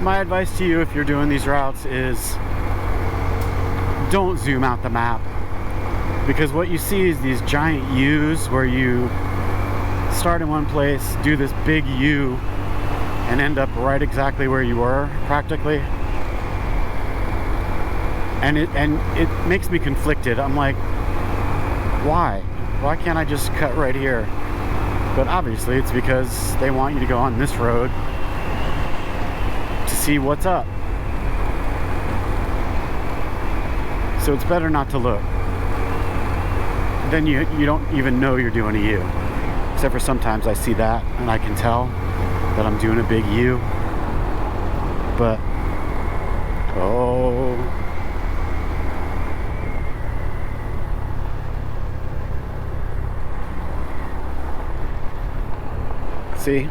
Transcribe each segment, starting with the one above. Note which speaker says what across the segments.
Speaker 1: my advice to you if you're doing these routes is don't zoom out the map, because what you see is these giant U's where you start in one place, do this big U, and end up right exactly where you were, practically. And it makes me conflicted. I'm like, why? Why can't I just cut right here? But obviously it's because they want you to go on this road to see what's up. So it's better not to look. Then you don't even know you're doing a U. Except for sometimes I see that and I can tell that I'm doing a big U. But, oh. See?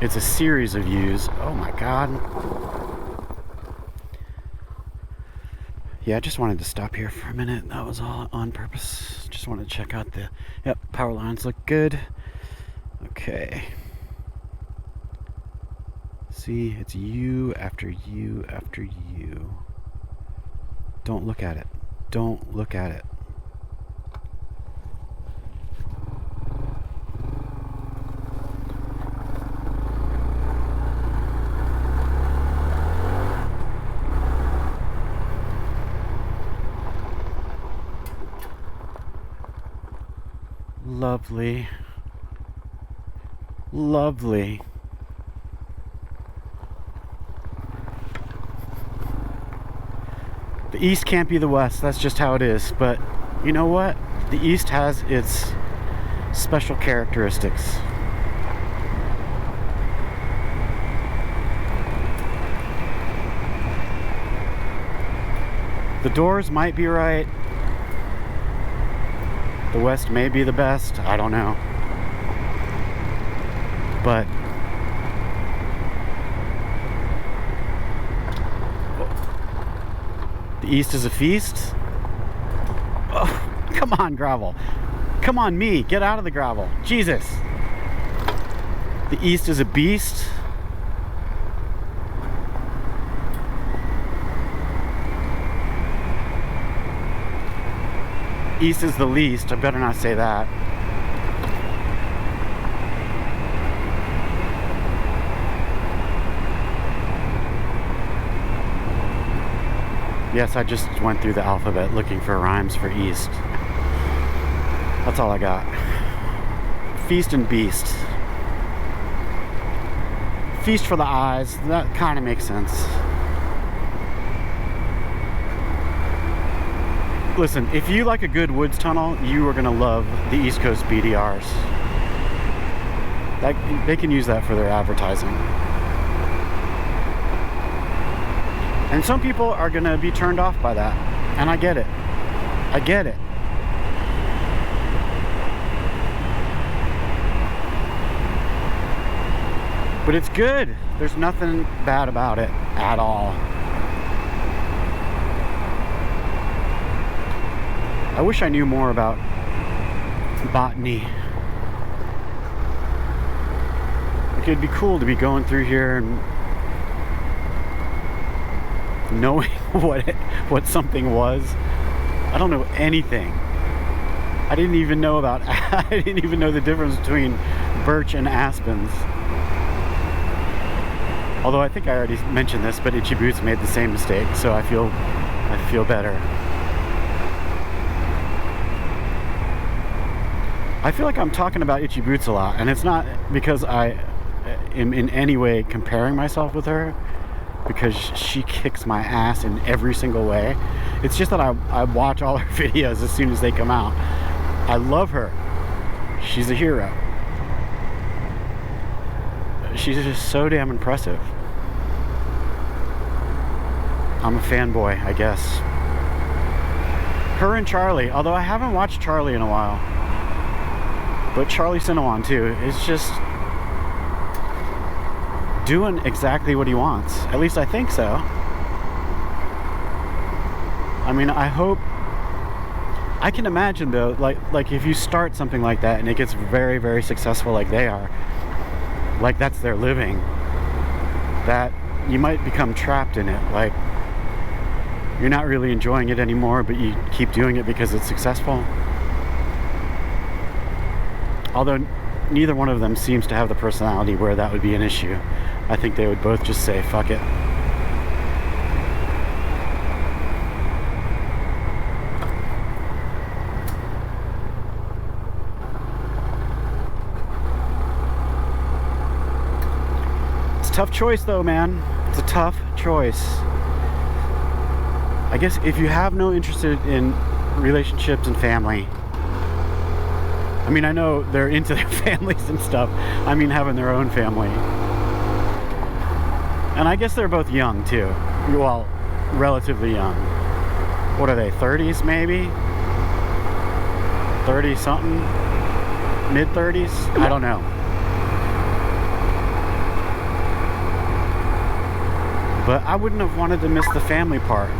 Speaker 1: It's a series of U's. Oh my God. Yeah, I just wanted to stop here for a minute. That was all on purpose. Just wanted to check out the... Yep, power lines look good. Okay. See, it's U after U after U. Don't look at it. Don't look at it. Lovely. Lovely. The East can't be the West. That's just how it is. But you know what? The East has its special characteristics. The doors might be right. The West may be the best. I don't know. But the East is a feast. Oh, come on, gravel. Come on, me. Get out of the gravel. Jesus. The East is a beast. East is the least. I better not say that. Yes, I just went through the alphabet looking for rhymes for East. That's all I got. Feast and beast. Feast for the eyes. That kind of makes sense. Listen, if you like a good woods tunnel, you are going to love the East Coast BDRs. They can use that for their advertising. And some people are going to be turned off by that. And I get it. I get it. But it's good. There's nothing bad about it at all. I wish I knew more about botany. Like, it'd be cool to be going through here and knowing what something was. I don't know anything. I didn't even know the difference between birch and aspens. Although I think I already mentioned this, but Itchy Boots made the same mistake, so I feel better. I feel like I'm talking about Itchy Boots a lot, and it's not because I am in any way comparing myself with her, because she kicks my ass in every single way. It's just that I watch all her videos as soon as they come out. I love her. She's a hero. She's just so damn impressive. I'm a fanboy, I guess. Her and Charlie, although I haven't watched Charlie in a while. But Charlie Cinnamon too is just doing exactly what he wants. At least I think so. I mean, I hope... I can imagine though, like if you start something like that and it gets very, very successful like they are, like that's their living, that you might become trapped in it. Like, you're not really enjoying it anymore, but you keep doing it because it's successful. Although neither one of them seems to have the personality where that would be an issue. I think they would both just say, fuck it. It's a tough choice though, man. It's a tough choice. I guess if you have no interest in relationships and family, I mean, I know they're into their families and stuff. I mean, having their own family. And I guess they're both young too. Well, relatively young. What are they, 30s maybe? 30 something? Mid 30s? I don't know. But I wouldn't have wanted to miss the family part.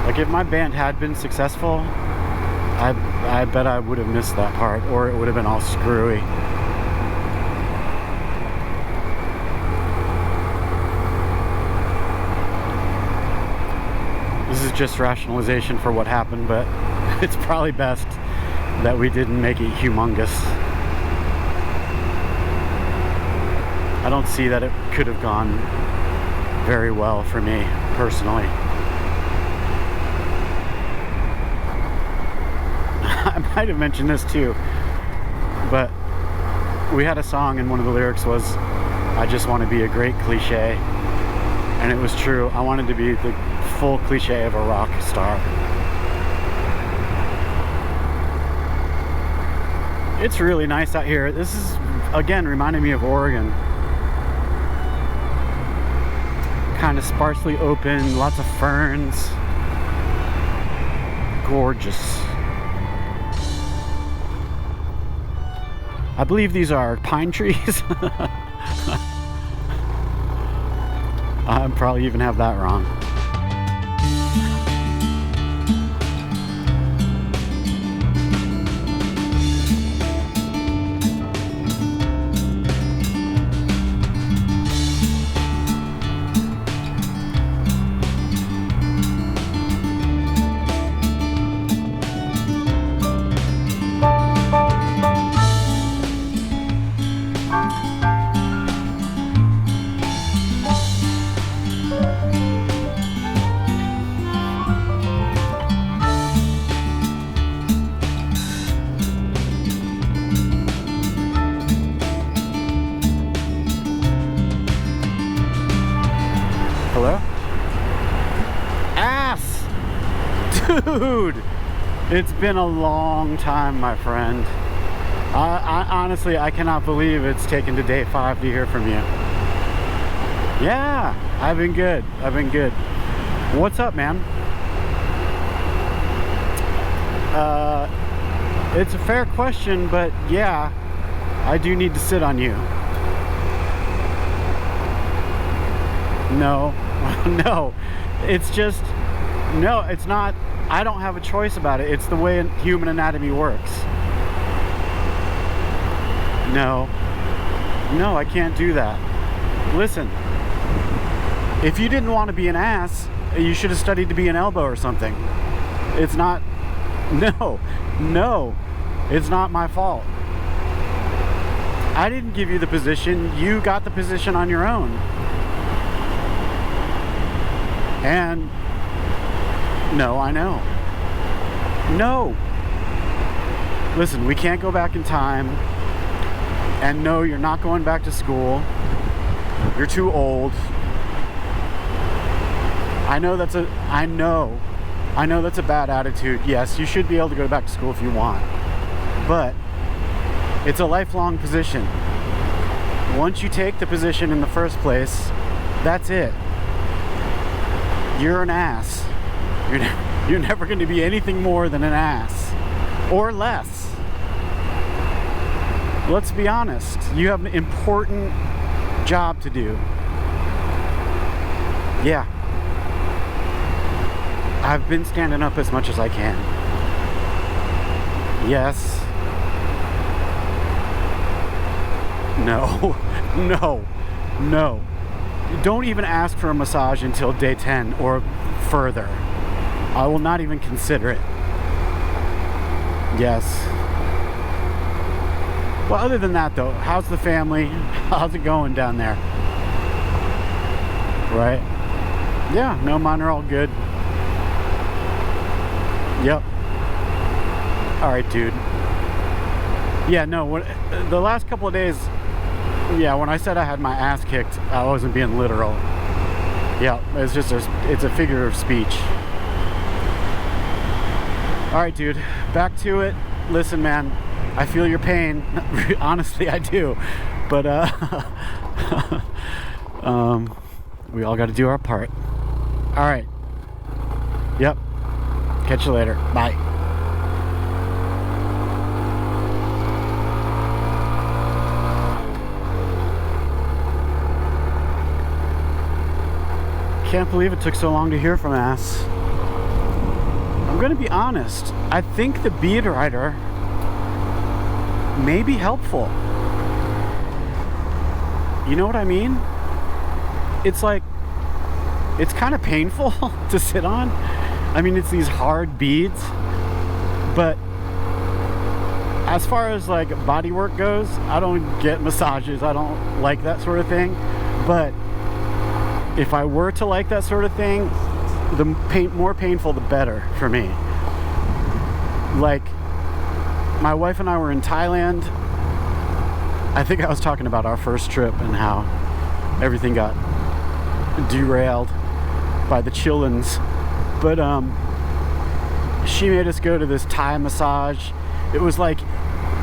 Speaker 1: Like, if my band had been successful, I bet I would have missed that part, or it would have been all screwy. This is just rationalization for what happened, but it's probably best that we didn't make it humongous. I don't see that it could have gone very well for me, personally. I might have mentioned this too, but we had a song and one of the lyrics was, I just want to be a great cliche. And it was true. I wanted to be the full cliche of a rock star. It's really nice out here. This is, again, reminding me of Oregon. Kind of sparsely open, lots of ferns. Gorgeous. I believe these are pine trees. I probably even have that wrong. Hello? Ass! Dude! It's been a long time, my friend. I honestly, I cannot believe it's taken to day 5 to hear from you. Yeah, I've been good. I've been good. What's up, man? It's a fair question, but yeah, I do need to sit on you. No, no, it's just, no, it's not, I don't have a choice about it. It's the way human anatomy works. No, no, I can't do that. Listen, if you didn't want to be an ass, you should have studied to be an elbow or something. It's not, no, it's not my fault. I didn't give you the position, you got the position on your own. And no, I know. No. Listen, we can't go back in time. And no, you're not going back to school. You're too old. I know that's a bad attitude. Yes, you should be able to go back to school if you want. But it's a lifelong position. Once you take the position in the first place, that's it. You're an ass. You're never going to be anything more than an ass. Or less. Let's be honest. You have an important job to do. Yeah. I've been standing up as much as I can. Yes. No. don't even ask for a massage until day 10 or further. I will not even consider it. Yes. Well, other than that though, how's the family? How's it going down there? Right? Yeah, no, mine are all good. Yep. Alright, dude. Yeah, no, the last couple of days, yeah, when I said I had my ass kicked, I wasn't being literal. Yeah, it's just it's a figure of speech. Alright, dude, back to it. Listen, man, I feel your pain. Honestly, I do. But, we all got to do our part. Alright. Yep. Catch you later. Bye. Can't believe it took so long to hear from Ass. I'm gonna be honest. I think the bead rider may be helpful. You know what I mean? It's like, it's kind of painful to sit on. I mean, it's these hard beads, but as far as like body work goes, I don't get massages. I don't like that sort of thing. But if I were to like that sort of thing, the more painful, the better for me. Like, my wife and I were in Thailand. I think I was talking about our first trip and how everything got derailed by the chillins. But she made us go to this Thai massage. It was like,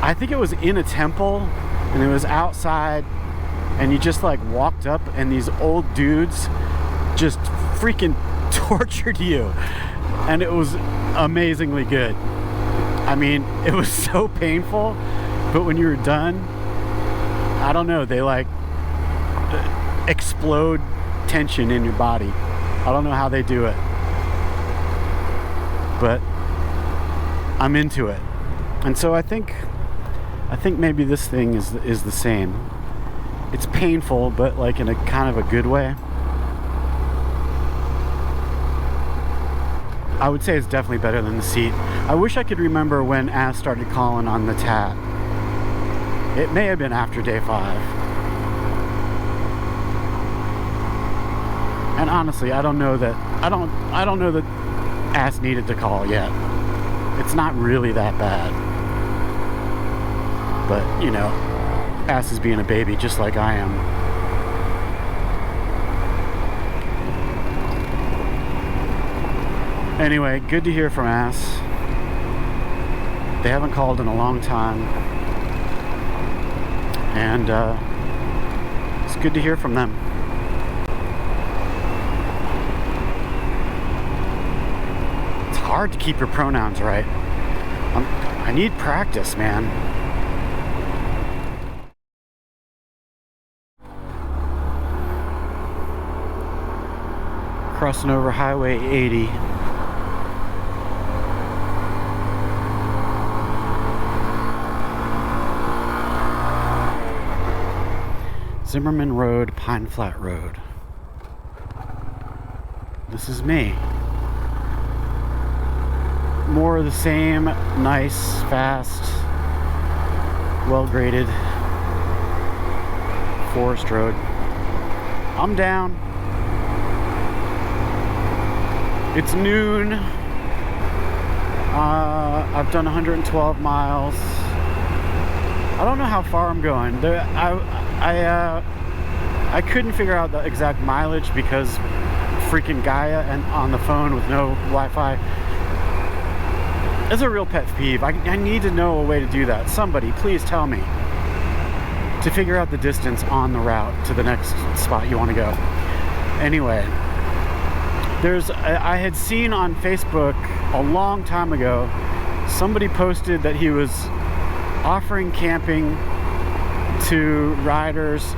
Speaker 1: I think it was in a temple, and it was outside, and you just like walked up and these old dudes just freaking tortured you, and it was amazingly good. I mean, it was so painful, but when you were done, I don't know, they like explode tension in your body. I don't know how they do it, but I'm into it. And so I think maybe this thing is the same. It's painful, but like in a kind of a good way. I would say it's definitely better than the seat. I wish I could remember when Ass started calling on the tat. It may have been after day 5. And honestly, I don't know that Ass needed to call yet. It's not really that bad. But, you know, Ass is being a baby just like I am. Anyway, good to hear from Ass. They haven't called in a long time. And it's good to hear from them. It's hard to keep your pronouns right. I need practice, man. Crossing over Highway 80. Zimmerman Road, Pine Flat Road. This is me. More of the same, nice, fast, well-graded forest road. I'm down. It's noon. I've done 112 miles. I don't know how far I'm going. I couldn't figure out the exact mileage because freaking Gaia and on the phone with no Wi-Fi. It's a real pet peeve. I need to know a way to do that. Somebody, please tell me. To figure out the distance on the route to the next spot you want to go. Anyway, I had seen on Facebook a long time ago, somebody posted that he was offering camping to riders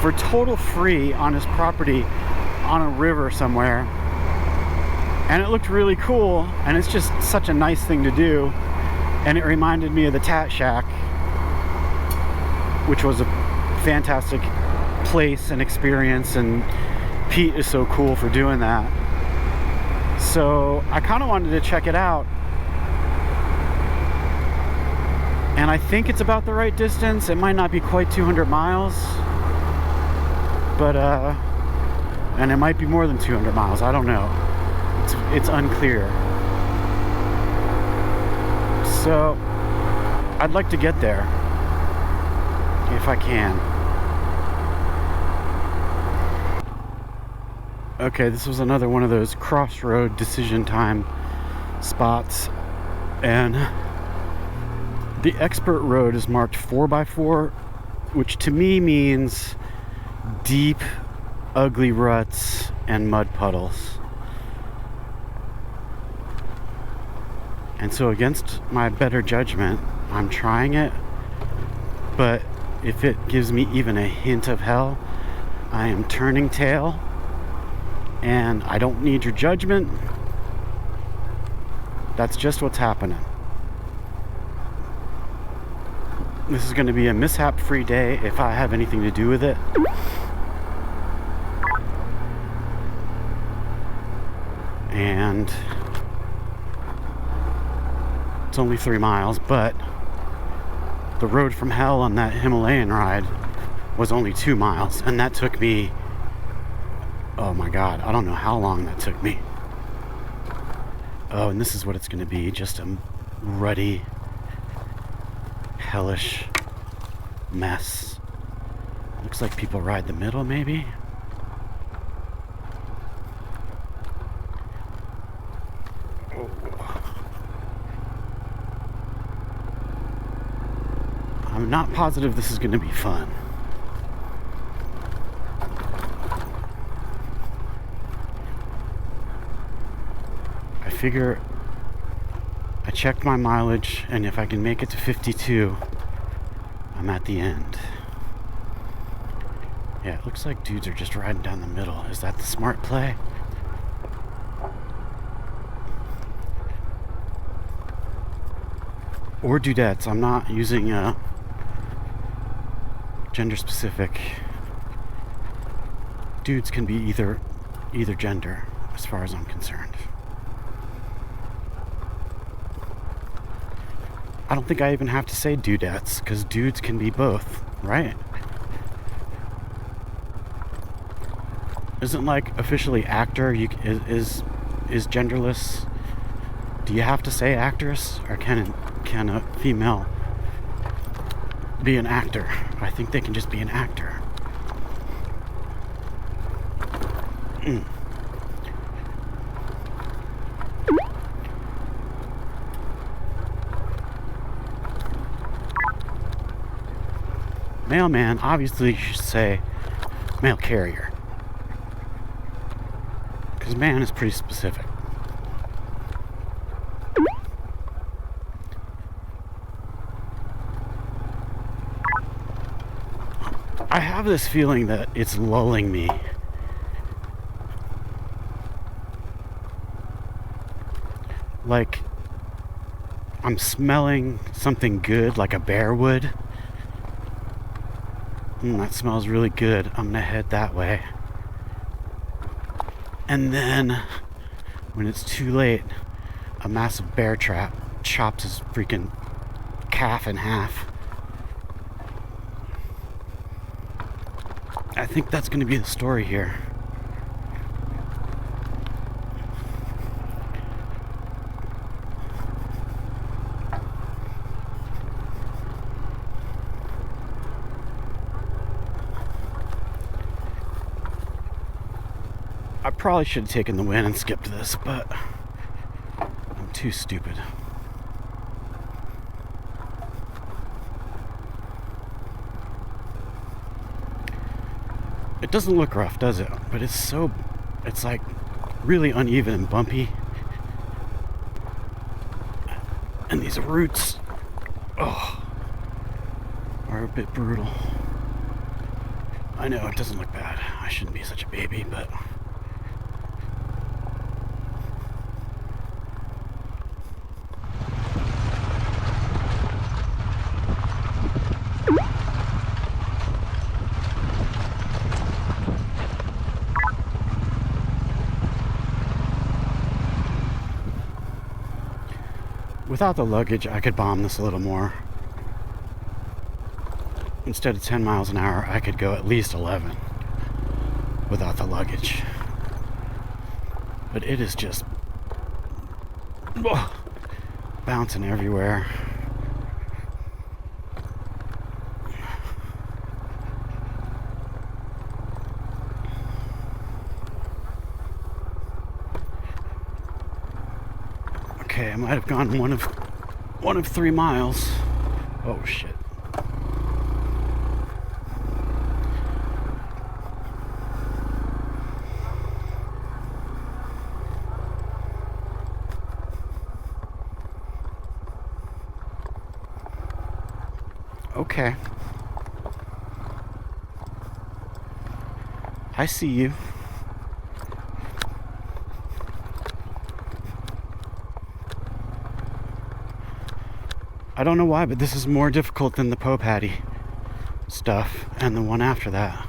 Speaker 1: for total free on his property on a river somewhere. And it looked really cool, and it's just such a nice thing to do. And it reminded me of the Tat Shack, which was a fantastic place and experience, and Pete is so cool for doing that. So I kind of wanted to check it out, and I think it's about the right distance. It might not be quite 200 miles, but and it might be more than 200 miles. I don't know. It's unclear. So I'd like to get there if I can. Okay, this was another one of those crossroad decision time spots, and the expert road is marked 4x4, which to me means deep, ugly ruts and mud puddles. And so against my better judgment, I'm trying it, but if it gives me even a hint of hell, I am turning tail, and I don't need your judgment. That's just what's happening. This is going to be a mishap-free day if I have anything to do with it. And it's only 3 miles, but the road from hell on that Himalayan ride was only 2 miles, and that took me, oh my god, I don't know how long that took me. Oh, and this is what it's going to be, just a ruddy, hellish mess. Looks like people ride the middle, maybe. Oh. I'm not positive this is going to be fun. I figure I checked my mileage, and if I can make it to 52, I'm at the end. Yeah, it looks like dudes are just riding down the middle. Is that the smart play? Or dudettes. I'm not using gender specific. Dudes can be either gender, as far as I'm concerned. I don't think I even have to say dudettes, because dudes can be both, right? Isn't like officially actor is genderless? Do you have to say actress, or can a female be an actor? I think they can just be an actor. Mailman, obviously you should say mail carrier, because man is pretty specific. I have this feeling that it's lulling me. Like I'm smelling something good, like a bear would. That smells really good. I'm gonna head that way. And then, when it's too late, a massive bear trap chops his freaking calf in half. I think that's gonna be the story here. I probably should have taken the win and skipped this, but I'm too stupid. It doesn't look rough, does it? But it's like really uneven and bumpy. And these roots, are a bit brutal. I know it doesn't look bad. I shouldn't be such a baby, but Without the luggage, I could bomb this a little more. Instead of 10 miles an hour, I could go at least 11 without the luggage. But it is just bouncing everywhere. Okay, I might have gone one of 3 miles. Oh shit. Okay. I see you. I don't know why, but this is more difficult than the Poe Patty stuff and the one after that.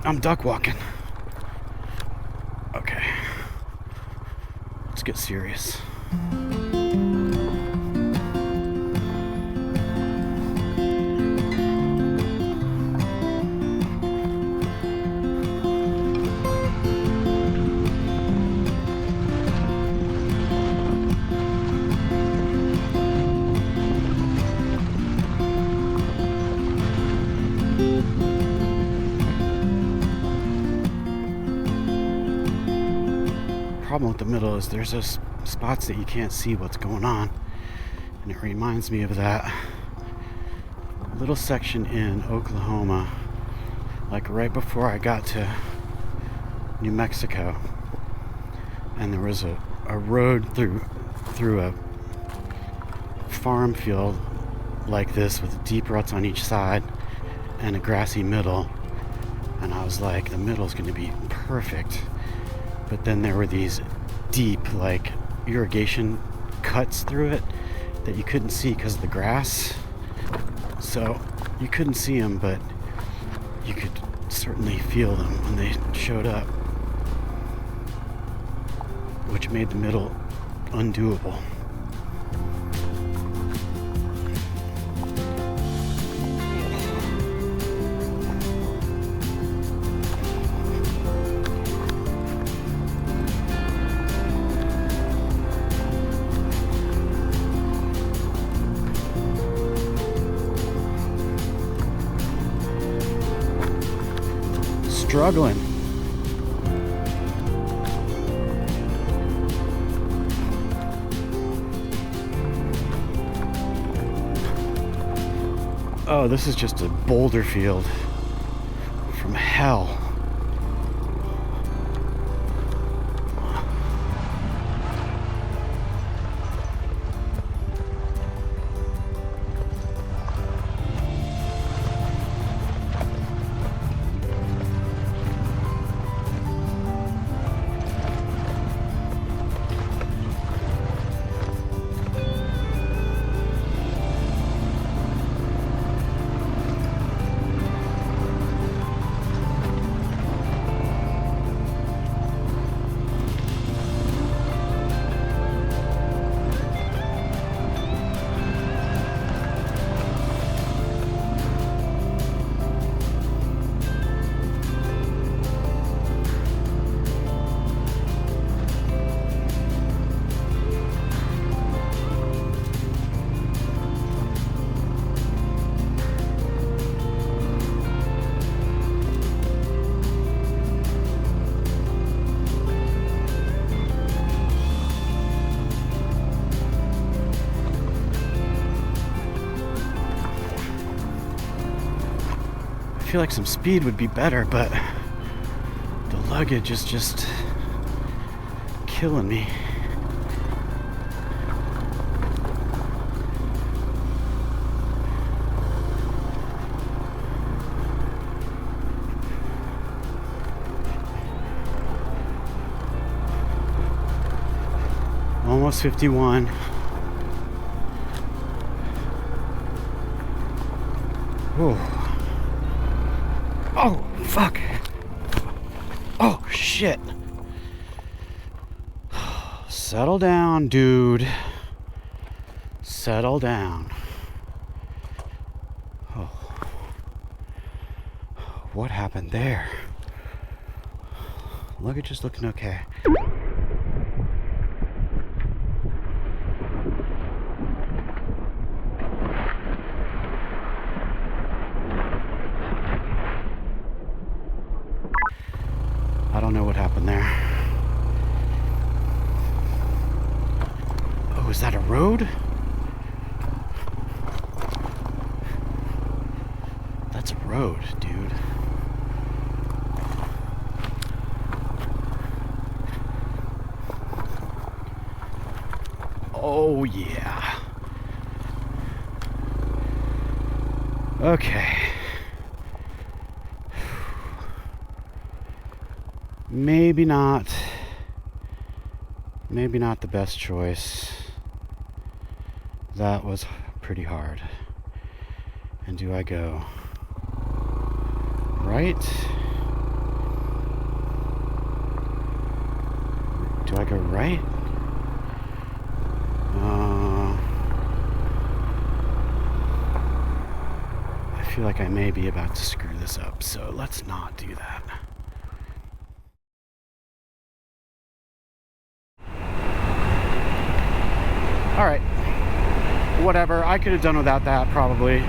Speaker 1: I'm duck walking. Okay. Let's get serious. Problem with the middle is there's those spots that you can't see what's going on, and it reminds me of that little section in Oklahoma, like right before I got to New Mexico, and there was a road through a farm field like this with deep ruts on each side and a grassy middle, and I was like, the middle's going to be perfect. But then there were these deep, like, irrigation cuts through it that you couldn't see because of the grass. So you couldn't see them, but you could certainly feel them when they showed up, which made the middle undoable. Struggling. Oh, this is just a boulder field from hell. I feel like some speed would be better, but the luggage is just killing me. Almost 51. Oh. Oh, fuck. Oh, shit. Settle down, dude. Settle down. Oh. What happened there? Luggage is looking okay. I don't know what happened there. Oh, is that a road? That's a road, dude. Oh, yeah. Okay. Maybe not the best choice. That was pretty hard. And do I go right? Do I go right? I feel like I may be about to screw this up, so let's not do that. Alright, whatever, I could have done without that probably.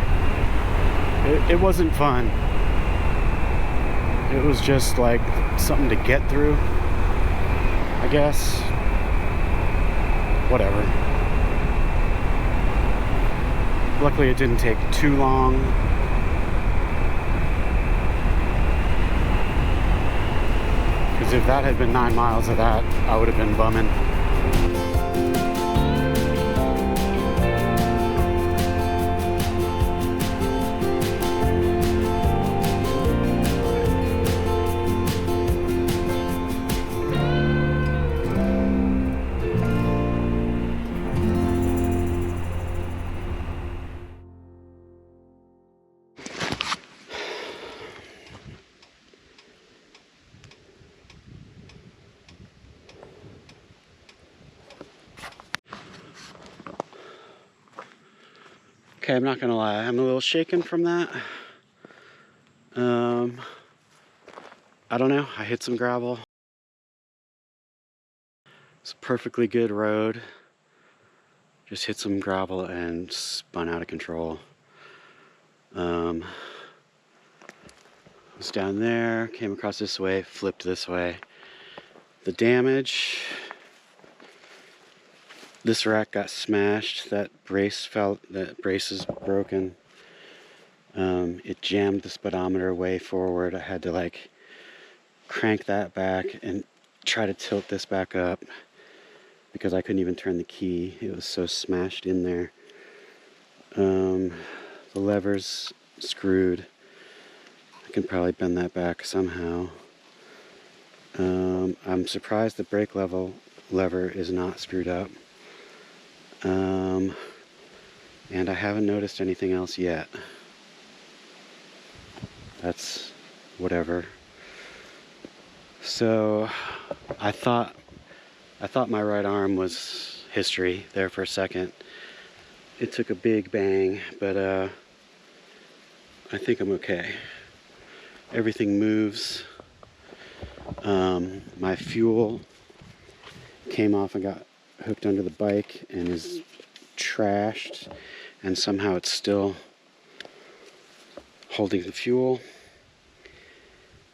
Speaker 1: It wasn't fun. It was just like something to get through, I guess. Whatever. Luckily it didn't take too long. Because if that had been 9 miles of that, I would have been bumming. Okay, I'm not gonna lie, I'm a little shaken from that. I don't know, I hit some gravel. It's a perfectly good road. Just hit some gravel and spun out of control. Was down there, came across this way, flipped this way. The damage, this rack got smashed, that brace is broken. It jammed the speedometer way forward. I had to like crank that back and try to tilt this back up because I couldn't even turn the key. It was so smashed in there. The lever's screwed. I can probably bend that back somehow. I'm surprised the brake lever is not screwed up. And I haven't noticed anything else yet. That's whatever. So I thought my right arm was history there for a second. It took a big bang, but I think I'm okay. Everything moves. My fuel came off and got hooked under the bike and is trashed, and somehow it's still holding the fuel.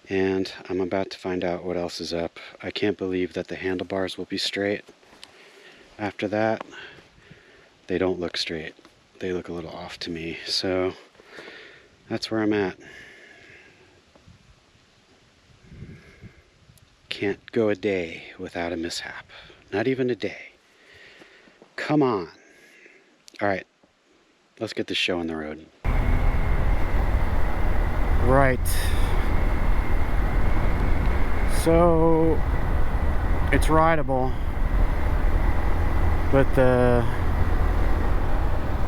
Speaker 1: And I'm about to find out what else is up. I can't believe that the handlebars will be straight. After that, they don't look straight. They look a little off to me. So that's where I'm at. Can't go a day without a mishap. Not even a day. Come on. All right, let's get this show on the road. Right. So it's rideable, but the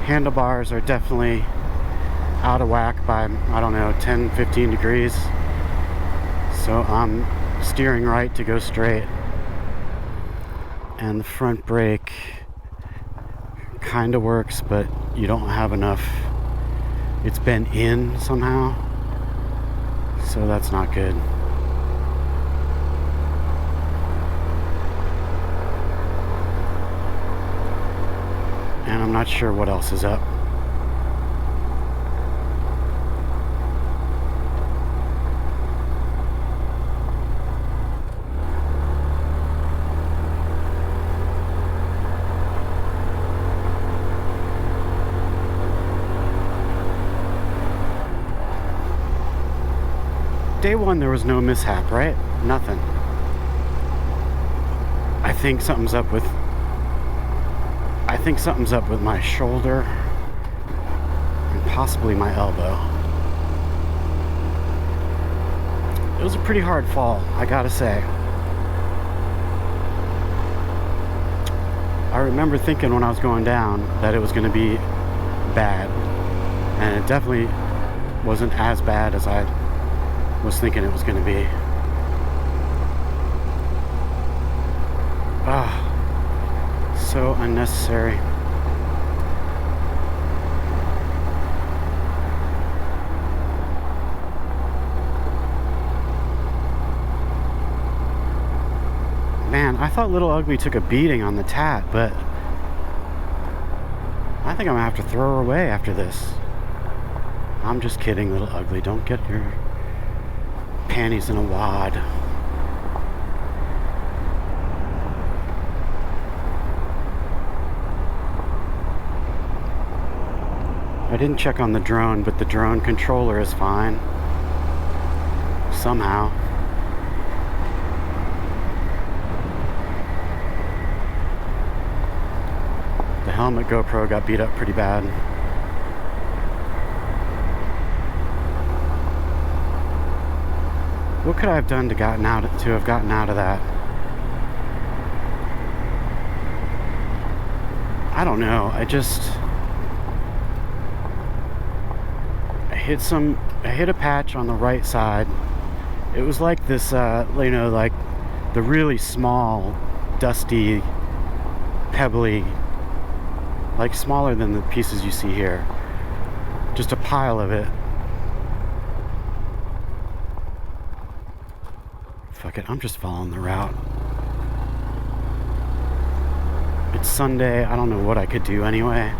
Speaker 1: handlebars are definitely out of whack by, I don't know, 10-15 degrees. So I'm steering right to go straight. and the front brake kind of works, but you don't have enough. It's bent in somehow, so that's not good. And I'm not sure what else is up. Day one, there was no mishap, right? Nothing. I think something's up with my shoulder and possibly my elbow. It was a pretty hard fall, I gotta say. I remember thinking when I was going down that it was gonna be bad, and it definitely wasn't as bad as I was thinking it was going to be. So unnecessary. Man, I thought Little Ugly took a beating on the tat, but I think I'm gonna have to throw her away after this. I'm just kidding, Little Ugly. Don't get your panties in a wad. I didn't check on the drone, but the drone controller is fine. Somehow. The helmet GoPro got beat up pretty bad. What could I have done to have gotten out of that? I don't know. I hit a patch on the right side. It was like this, like the really small, dusty, pebbly, like smaller than the pieces you see here. Just a pile of it. Fuck it, I'm just following the route. It's Sunday, I don't know what I could do anyway.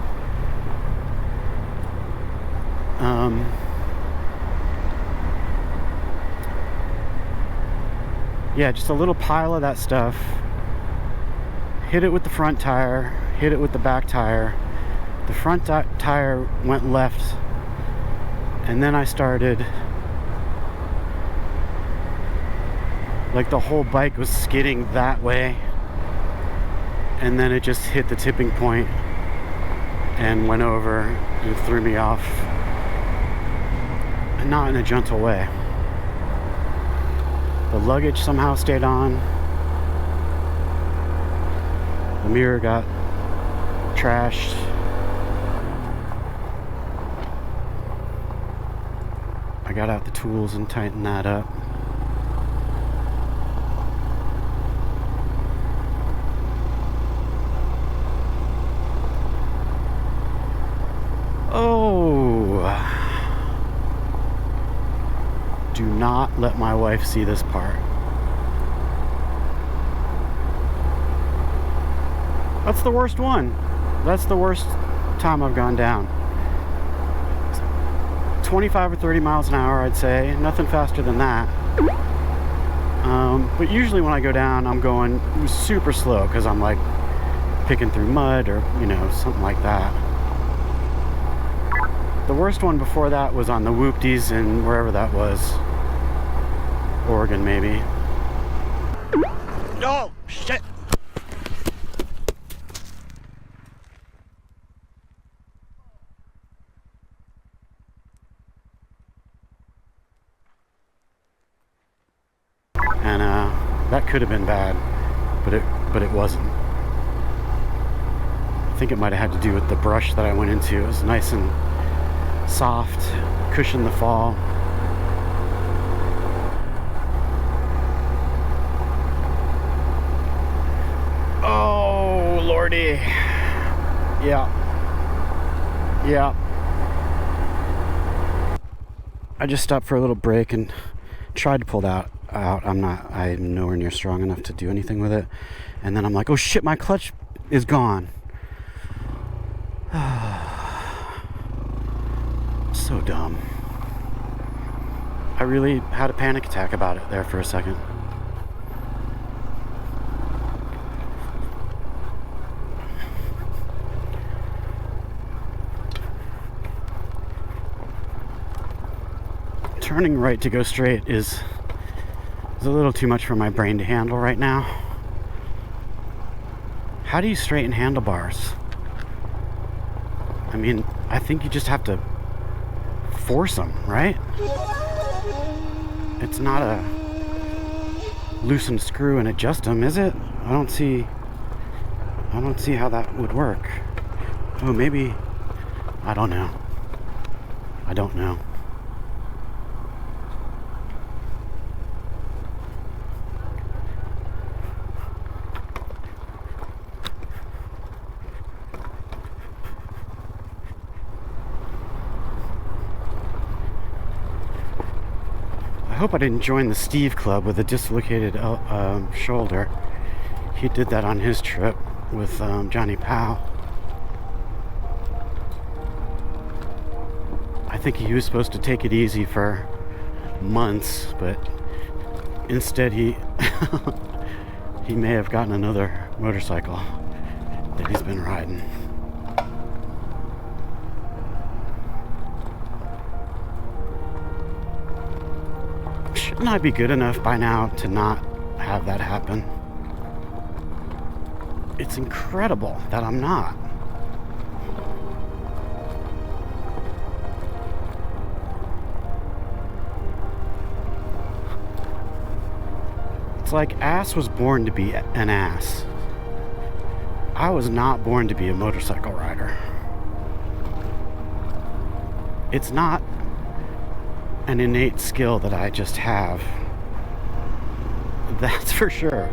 Speaker 1: Yeah, just a little pile of that stuff. Hit it with the front tire, hit it with the back tire. The front tire went left, and then I started, like the whole bike was skidding that way, and then it just hit the tipping point and went over and threw me off, and not in a gentle way. The luggage somehow stayed on. The mirror got trashed. I got out the tools and tightened that up. Do not let my wife see this part. That's the worst one. That's the worst time I've gone down. 25 or 30 miles an hour, I'd say. Nothing faster than that. But usually when I go down, I'm going super slow because I'm like picking through mud or, something like that. The worst one before that was on the Whoopties in wherever that was. Oregon, maybe.
Speaker 2: Oh, shit!
Speaker 1: And that could have been bad, but it wasn't. I think it might have had to do with the brush that I went into. It was nice and soft, cushioned the fall. Oh, lordy. Yeah. Yeah. I just stopped for a little break and tried to pull that out. I'm nowhere near strong enough to do anything with it. And then I'm like, oh shit, my clutch is gone. So dumb. I really had a panic attack about it there for a second. Turning right to go straight is a little too much for my brain to handle right now. How do you straighten handlebars? I mean, I think you just have to force them, right? It's not a loosen screw and adjust them, is it? I don't see how that would work. Oh, maybe, I don't know. I hope I didn't join the Steve Club with a dislocated shoulder. He did that on his trip with Johnny Powell. I think he was supposed to take it easy for months, but instead he he may have gotten another motorcycle that he's been riding. Shouldn't I be good enough by now to not have that happen? It's incredible that I'm not. It's like ass was born to be an ass. I was not born to be a motorcycle rider. It's not an innate skill that I just have. That's for sure.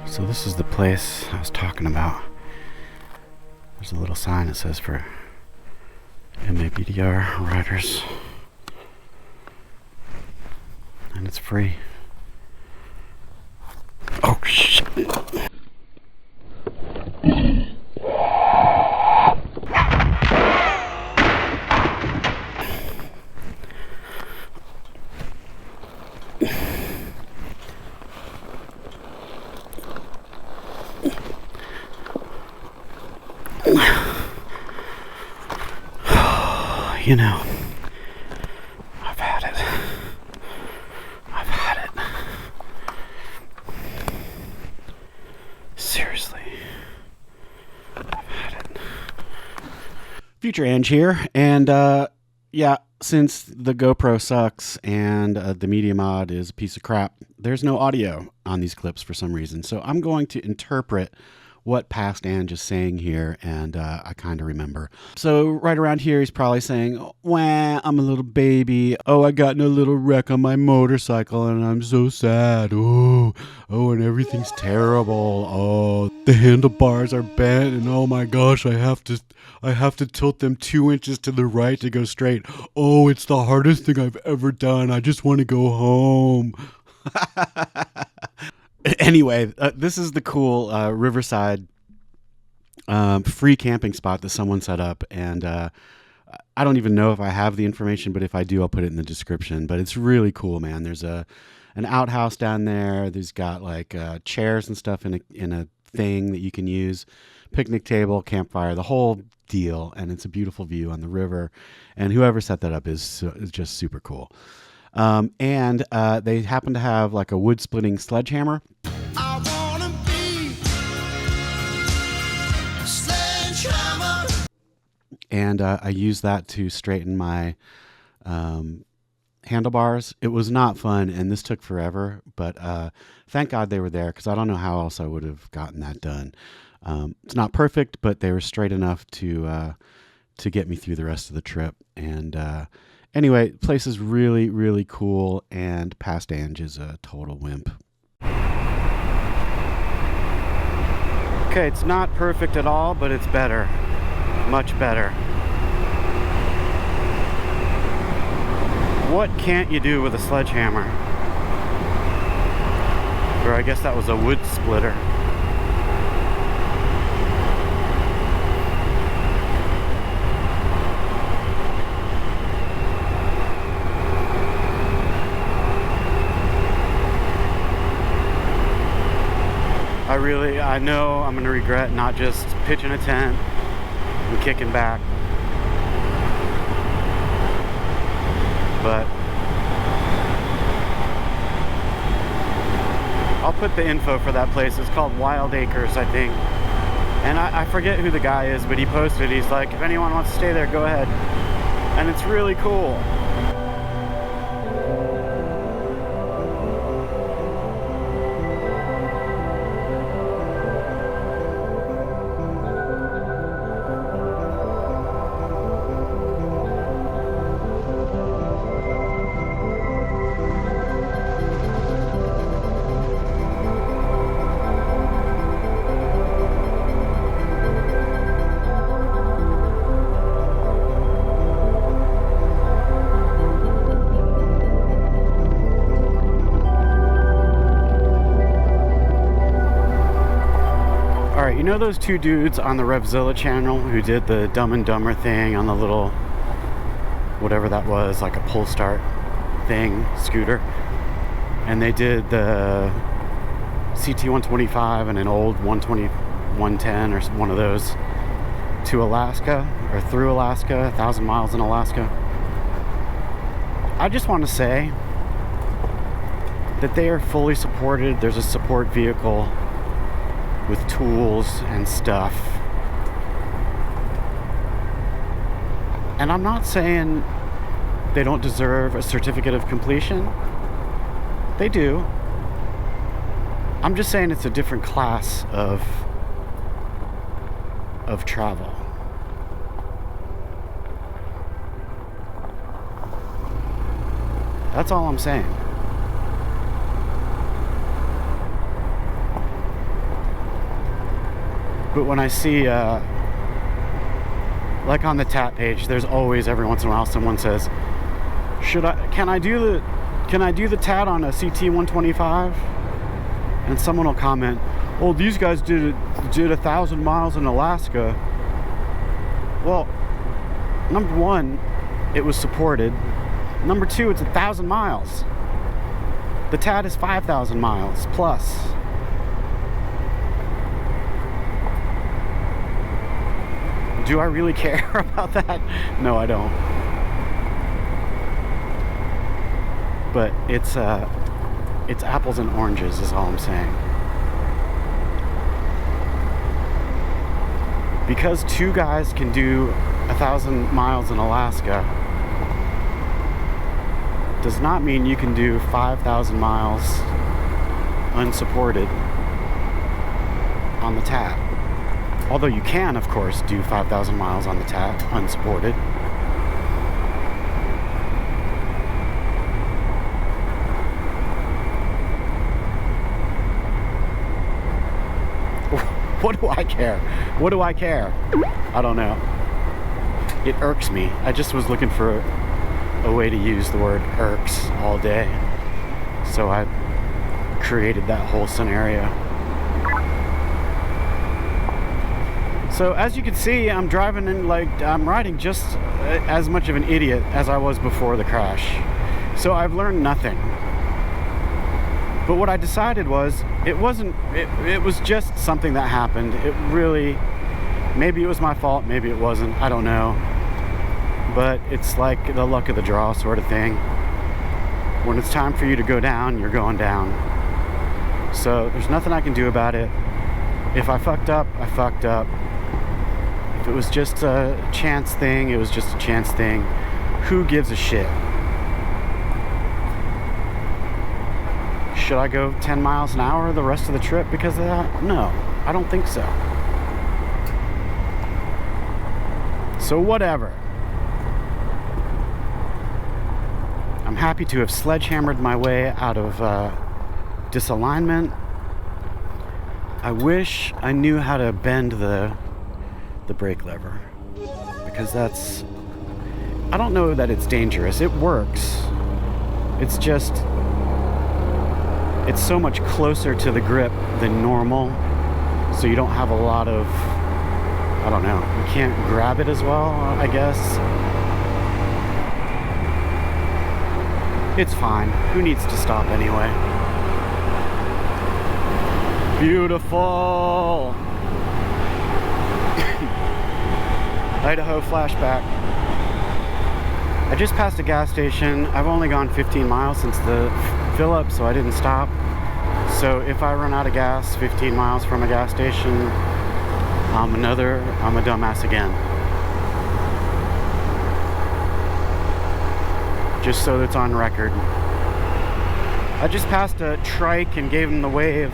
Speaker 1: So this is the place I was talking about. There's a little sign that says for MABDR riders. And it's free. Oh shit. You know, I've had it. Seriously. I've had it. Future Ange here, and yeah, since the GoPro sucks and the Media Mod is a piece of crap, there's no audio on these clips for some reason. So I'm going to interpret what Past Ange is saying here, and I kind of remember. So right around here, he's probably saying, "Wah, I'm a little baby. Oh, I got in a little wreck on my motorcycle, and I'm so sad. Oh, and everything's terrible. Oh, the handlebars are bent, and oh my gosh, I have to tilt them 2 inches to the right to go straight. Oh, it's the hardest thing I've ever done. I just want to go home." Anyway, this is the cool Riverside free camping spot that someone set up, and I don't even know if I have the information, but if I do, I'll put it in the description. But it's really cool, man. There's an outhouse down there. There's got like chairs and stuff in a thing that you can use, picnic table, campfire, the whole deal, and it's a beautiful view on the river. And whoever set that up is just super cool. And they happen to have like a wood splitting sledgehammer. I wanna be a sledgehammer. And I used that to straighten my handlebars. It was not fun, and this took forever, but thank God they were there, because I don't know how else I would have gotten that done. It's not perfect, but they were straight enough to get me through the rest of the trip. And anyway, the place is really, really cool, and Past Ange is a total wimp. Okay, it's not perfect at all, but it's better. Much better. What can't you do with a sledgehammer? Or I guess that was a wood splitter. I know I'm going to regret not just pitching a tent and kicking back. But I'll put the info for that place. It's called Wild Acres, I think. And I forget who the guy is, but he posted. He's like, if anyone wants to stay there, go ahead. And it's really cool. You know those two dudes on the Revzilla channel who did the Dumb and Dumber thing on the little, whatever that was, like a pull start thing, scooter? And they did the CT125 and an old 110 or one of those to Alaska, or through Alaska, 1,000 miles in Alaska. I just want to say that they are fully supported. There's a support vehicle with tools and stuff. And I'm not saying they don't deserve a certificate of completion. They do. I'm just saying it's a different class of travel. That's all I'm saying. But when I see, like on the TAT page, there's always every once in a while someone says, can I do the TAT on a CT125? And someone will comment, "Oh, these guys did 1,000 miles in Alaska." Well, number one, it was supported. Number two, it's 1,000 miles. The TAT is 5,000 miles plus. Do I really care about that? No, I don't. But it's apples and oranges is all I'm saying. Because two guys can do 1,000 miles in Alaska does not mean you can do 5,000 miles unsupported on the TAT. Although you can, of course, do 5,000 miles on the tap, unsupported. What do I care? What do I care? I don't know. It irks me. I just was looking for a way to use the word irks all day. So I created that whole scenario. So as you can see, I'm driving in I'm riding just as much of an idiot as I was before the crash. So I've learned nothing. But what I decided was, it was just something that happened. It really, maybe it was my fault, maybe it wasn't, I don't know. But it's like the luck of the draw sort of thing. When it's time for you to go down, you're going down. So there's nothing I can do about it. If I fucked up, I fucked up. If it was just a chance thing, it was just a chance thing. Who gives a shit? Should I go 10 miles an hour the rest of the trip because of that? No, I don't think so. So whatever. I'm happy to have sledgehammered my way out of disalignment. I wish I knew how to bend the brake lever, because that's, I don't know that it's dangerous. It works. It's just, it's so much closer to the grip than normal, so you don't have a lot of, I don't know, you can't grab it as well, I guess. It's fine. Who needs to stop anyway? Beautiful! Idaho flashback. I just passed a gas station. I've only gone 15 miles since the fill up, so I didn't stop. So if I run out of gas 15 miles from a gas station, I'm a dumbass again. Just so it's on record. I just passed a trike and gave them the wave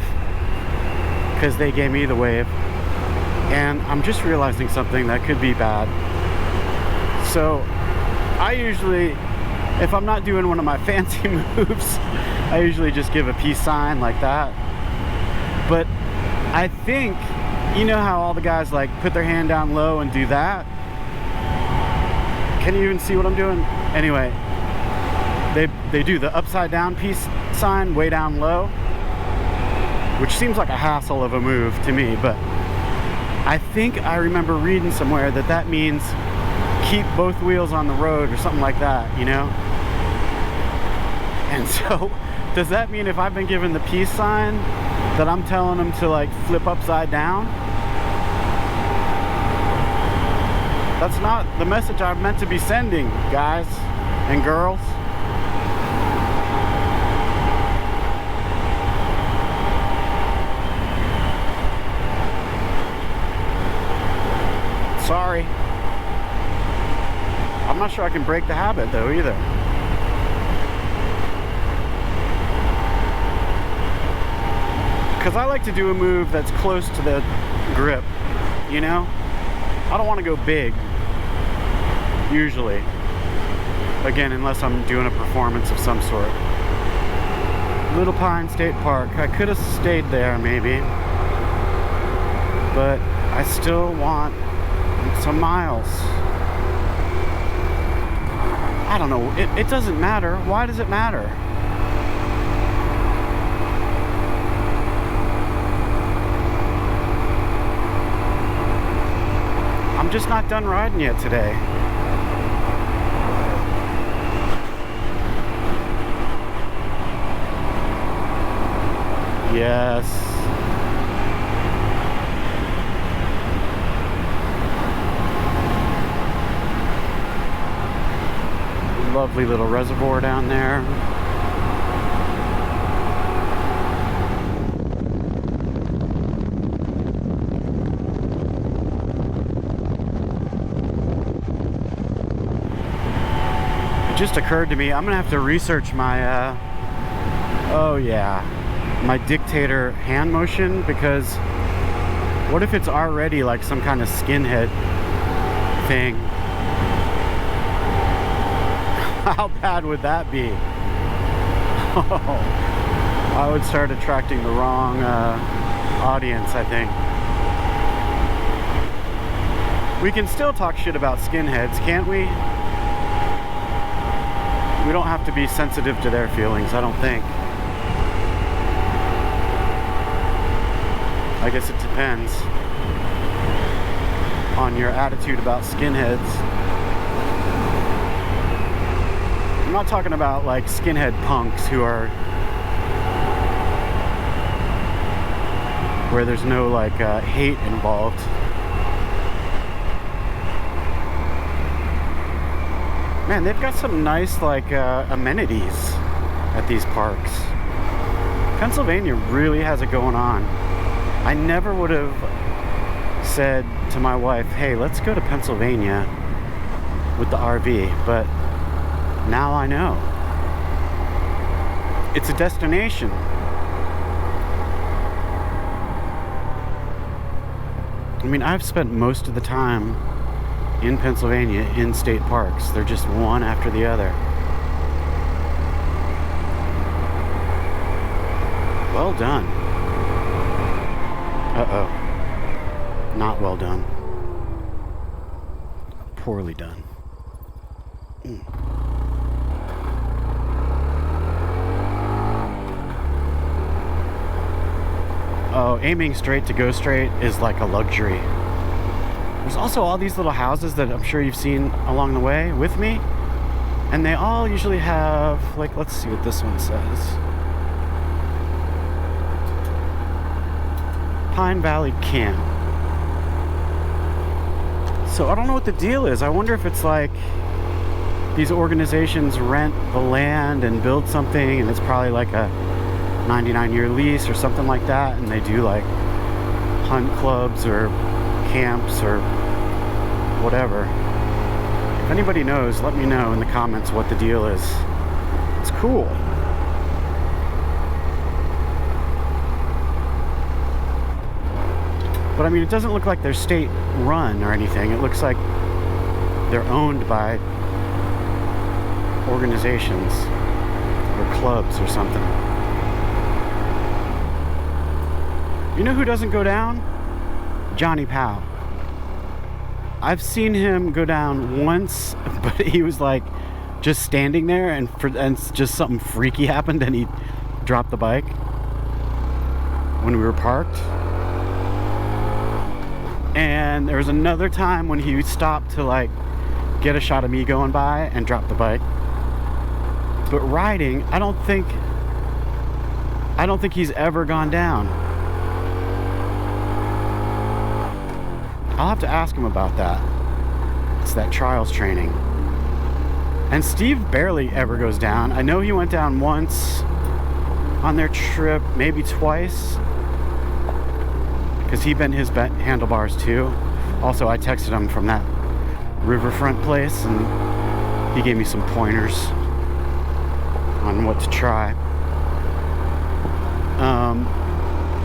Speaker 1: because they gave me the wave. And I'm just realizing something that could be bad. So I usually, if I'm not doing one of my fancy moves, I usually just give a peace sign like that. But I think, you know how all the guys like put their hand down low and do that? Can you even see what I'm doing? Anyway, they do the upside down peace sign way down low, which seems like a hassle of a move to me, but I think I remember reading somewhere that that means keep both wheels on the road or something like that, you know? And so, does that mean if I've been given the peace sign that I'm telling them to like flip upside down? That's not the message I'm meant to be sending, guys and girls. Sorry. I'm not sure I can break the habit though either. Because I like to do a move that's close to the grip, you know? I don't want to go big, usually. Again, unless I'm doing a performance of some sort. Little Pine State Park. I could have stayed there maybe. But I still want some miles. I don't know. It doesn't matter. Why does it matter? I'm just not done riding yet today. Yes. Lovely little reservoir down there. It just occurred to me, I'm gonna have to research my oh yeah, my dictator hand motion, because What if it's already like some kind of skinhead thing? How bad would that be? Oh, I would start attracting the wrong audience, I think. We can still talk shit about skinheads, can't we? We don't have to be sensitive to their feelings, I don't think. I guess it depends on your attitude about skinheads. I'm not talking about like skinhead punks who are where there's no like hate involved. Man, they've got some nice like amenities at these parks. Pennsylvania really has it going on. I never would have said to my wife, hey, let's go to Pennsylvania with the RV, but now I know. It's a destination. I mean, I've spent most of the time in Pennsylvania in state parks. They're just one after the other. Well done. Uh-oh. Not well done. Poorly done. Oh, aiming straight to go straight is like a luxury. There's also all these little houses that I'm sure you've seen along the way with me. And they all usually have, like, let's see what this one says. Pine Valley Camp. So I don't know what the deal is. I wonder if it's like these organizations rent the land and build something, and it's probably like a 99-year lease or something like that, and they do like hunt clubs or camps or whatever. If anybody knows, let me know in the comments what the deal is. It's cool. But I mean, it doesn't look like they're state run or anything. It looks like they're owned by organizations or clubs or something. You know who doesn't go down? Johnny Powell. I've seen him go down once, but he was like just standing there, and just something freaky happened, and he dropped the bike when we were parked. And there was another time when he stopped to like get a shot of me going by and dropped the bike. But riding, I don't think he's ever gone down. I'll have to ask him about that. It's that trials training. And Steve barely ever goes down. I know he went down once on their trip, maybe twice, because he bent his handlebars too. Also, I texted him from that riverfront place, and he gave me some pointers on what to try.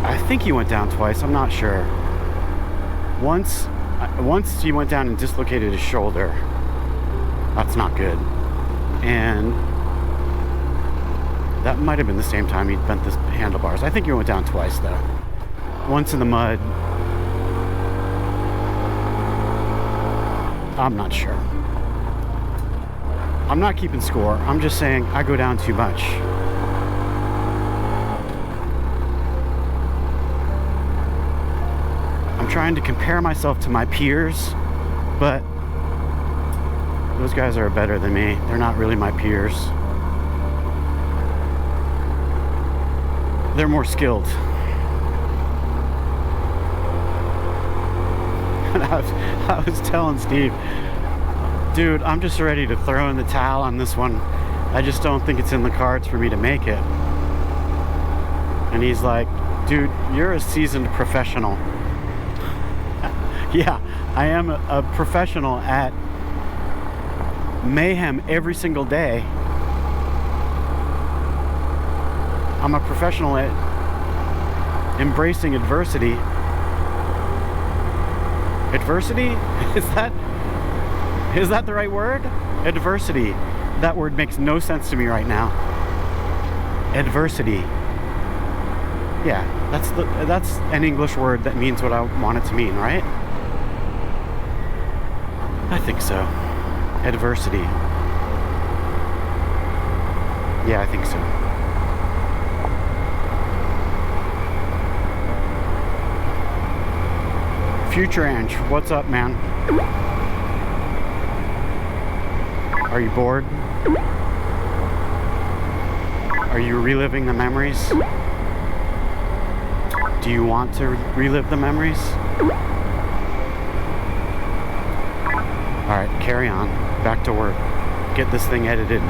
Speaker 1: I think he went down twice. I'm not sure. Once he went down and dislocated his shoulder. That's not good. And that might have been the same time he bent the handlebars. I think he went down twice though. Once in the mud. I'm not sure. I'm not keeping score. I'm just saying I go down too much. I'm trying to compare myself to my peers, but those guys are better than me. They're not really my peers. They're more skilled. And I was telling Steve, dude, I'm just ready to throw in the towel on this one. I just don't think it's in the cards for me to make it. And he's like, dude, you're a seasoned professional. Yeah, I am a professional at mayhem every single day. I'm a professional at embracing adversity Adversity? Is that the right word? Adversity. That word makes no sense to me right now. Adversity. Yeah, that's an English word that means what I want it to mean, right? I think so. Adversity. Yeah, I think so. Future Ange, what's up, man? Are you bored? Are you reliving the memories? Do you want to relive the memories? Alright, carry on. Back to work. Get this thing edited.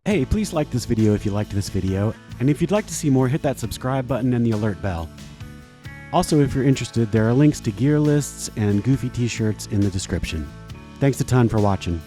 Speaker 1: Hey, please like this video if you liked this video, and if you'd like to see more, hit that subscribe button and the alert bell. Also, if you're interested, there are links to gear lists and goofy t-shirts in the description. Thanks a ton for watching.